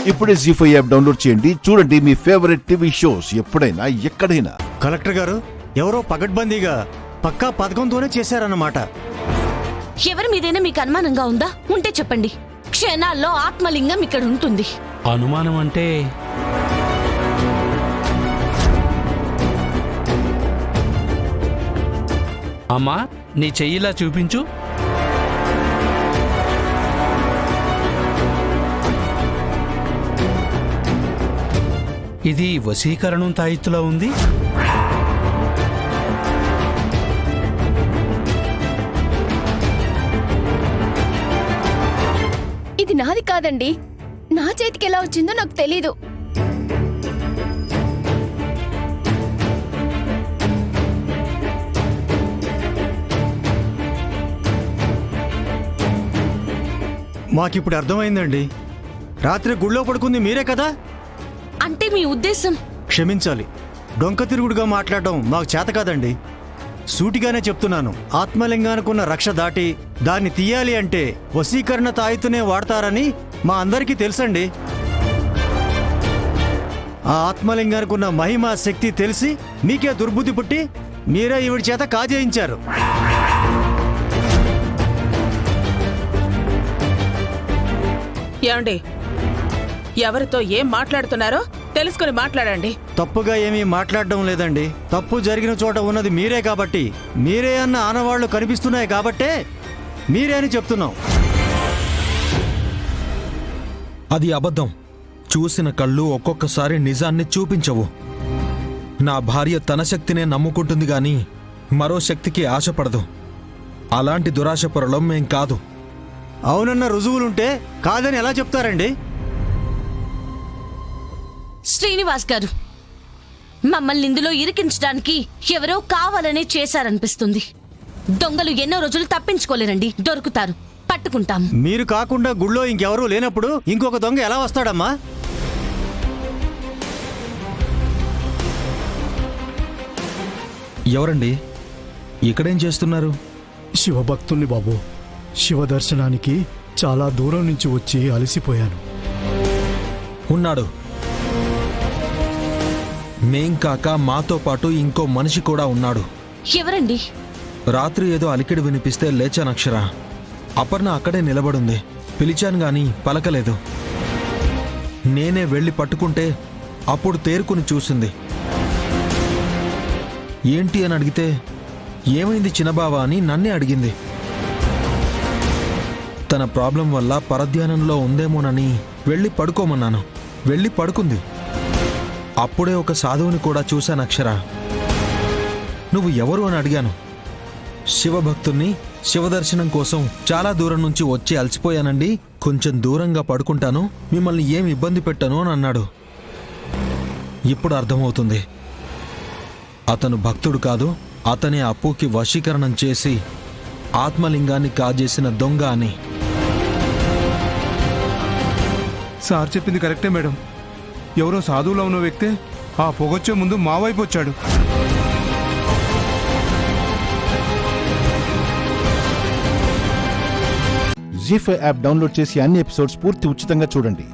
ఇప్పుడే జీ5 app download చేయండి. చూడండి మీ ఫేవరెట్ టీవీ షోస్ ఎప్పుడైనా ఎక్కడైనా. కలెక్టర్ గారు, ఎవరో పగడ్బందీగా పక్కా పథకంతోనే చేశారన్నమాట. ఎవరి మీదైనా మీకు అనుమానంగా ఉందా? ఉంటే చెప్పండి. క్షణాల్లో ఆత్మలింగం ఇక్కడ ఉంటుంది. అనుమానం అంటే అమ్మా, నీ చెయ్యిలా చూపించు. ఇది వశీకరణం తాయిత్తులా ఉంది. ఇది నాది కాదండి. నా చేతికి ఎలా వచ్చిందో నాకు తెలీదు. మాకిప్పుడు అర్థమైందండి. రాత్రి గుళ్ళో పడుకుంది మీరే కదా? అంటే మీ ఉద్దేశం? క్షమించాలి, డొంక తిరుగుడుగా మాట్లాడడం మాకు చేత కాదండి. సూటిగానే చెప్తున్నాను. ఆత్మలింగానికున్న రక్ష దాటి దాన్ని తీయాలి అంటే వశీకరణ తాయితూనే వాడతారని మా అందరికీ తెలుసండి. ఆ ఆత్మలింగానికున్న మహిమ శక్తి తెలిసి మీకే దుర్బుద్ధి పుట్టి మీరే ఈవిడి చేత కాజేయించారు. ఏమండి, ఎవరితో ఏం మాట్లాడుతున్నారో తెలుసుకుని మాట్లాడండి. తప్పుగా ఏమీ మాట్లాడడం లేదండి. తప్పు జరిగిన చోట ఉన్నది మీరే కాబట్టి, మీరే అన్న ఆనవాళ్లు కనిపిస్తున్నాయి కాబట్టే మీరే అని చెప్తున్నాం. అది అబద్ధం. చూసిన కళ్ళు ఒక్కొక్కసారి నిజాన్ని చూపించవు. నా భార్య తన శక్తినే నమ్ముకుంటుంది గాని మరో శక్తికి ఆశపడదు. అలాంటి దురాశపరులం మేం కాదు. అవునన్న రుజువులుంటే కాదని ఎలా చెప్తారండి? శ్రీనివాస్ గారు, మమ్మల్ని ఇందులో ఇరికించడానికి ఎవరో కావాలనే చేశారనిపిస్తుంది. దొంగలు ఎన్నో రోజులు తప్పించుకోలేరండి. దొరుకుతారు, పట్టుకుంటాం. మీరు కాకుండా గుళ్ళో ఇంకెవరూ లేనప్పుడు ఇంకొక దొంగ ఎలా వస్తాడమ్మా? ఎవరండి? ఇక్కడేం చేస్తున్నారు? శివభక్తుణ్ణి బాబు. శివ దర్శనానికి చాలా దూరం నుంచి వచ్చి అలసిపోయాను. ఉన్నాడు. మేం కాక మాతో పాటు ఇంకో మనిషి కూడా ఉన్నాడు. ఎవరండి? రాత్రి ఏదో అలికిడి వినిపిస్తే లేచానక్షరా. అపర్ణ అక్కడే నిలబడుంది. పిలిచాను గాని పలకలేదు. నేనే వెళ్ళి పట్టుకుంటే అప్పుడు తేరుకుని చూసింది. ఏంటి అని అడిగితే ఏమైంది చిన్నబావా అని నన్నే అడిగింది. తన ప్రాబ్లం వల్ల పరధ్యానంలో ఉందేమోనని వెళ్ళి పడుకోమన్నాను. వెళ్ళి పడుకుంది. అప్పుడే ఒక సాధువుని కూడా చూశాను అక్షర. నువ్వు ఎవరు అని అడిగాను. శివభక్తుణ్ణి, శివదర్శనం కోసం చాలా దూరం నుంచి వచ్చి అలసిపోయానండి, కొంచెం దూరంగా పడుకుంటాను, మిమ్మల్ని ఏం ఇబ్బంది పెట్టను అని అన్నాడు. ఇప్పుడు అర్థమవుతుంది, అతను భక్తుడు కాదు, అతనే అప్పుకి వశీకరణం చేసి ఆత్మలింగాన్ని కాజేసిన దొంగ అని. సార్ చెప్పింది కరెక్టే మేడం. ఎవరో సాధువులో ఉన్న వ్యక్తే ఆ పొగొచ్చే ముందు మా వైపు వచ్చాడు. జీ5 యాప్ డౌన్లోడ్ చేసి అన్ని ఎపిసోడ్స్ పూర్తి ఉచితంగా చూడండి.